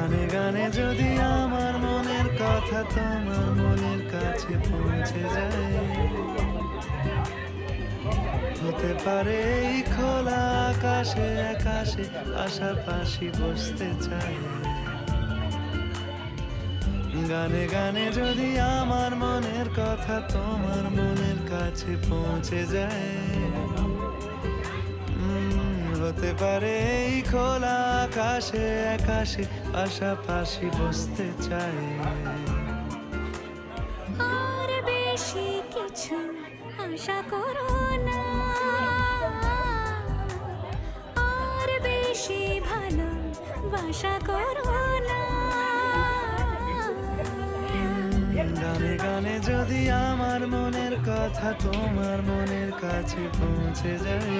গানে গানে যদি আমার মনের কথা তোমার মনের কাছে পৌঁছে যায়, হতে পারে এই খোলা আকাশে আকাশে পাশাপাশি বসতে চাই। গানে গানে যদি আমার মনের কথা তোমার মনের কাছে পৌঁছে যায়, হতে পারে এই খোলা আকাশে আকাশে পাশাপাশি বসতে চাই। আর বেশি কিছু আশা করো না, আর বেশি ভালোবাসা করো না। গানে গানে যদি আমার মনের কথা তোমার মনের কাছে পৌঁছে যায়,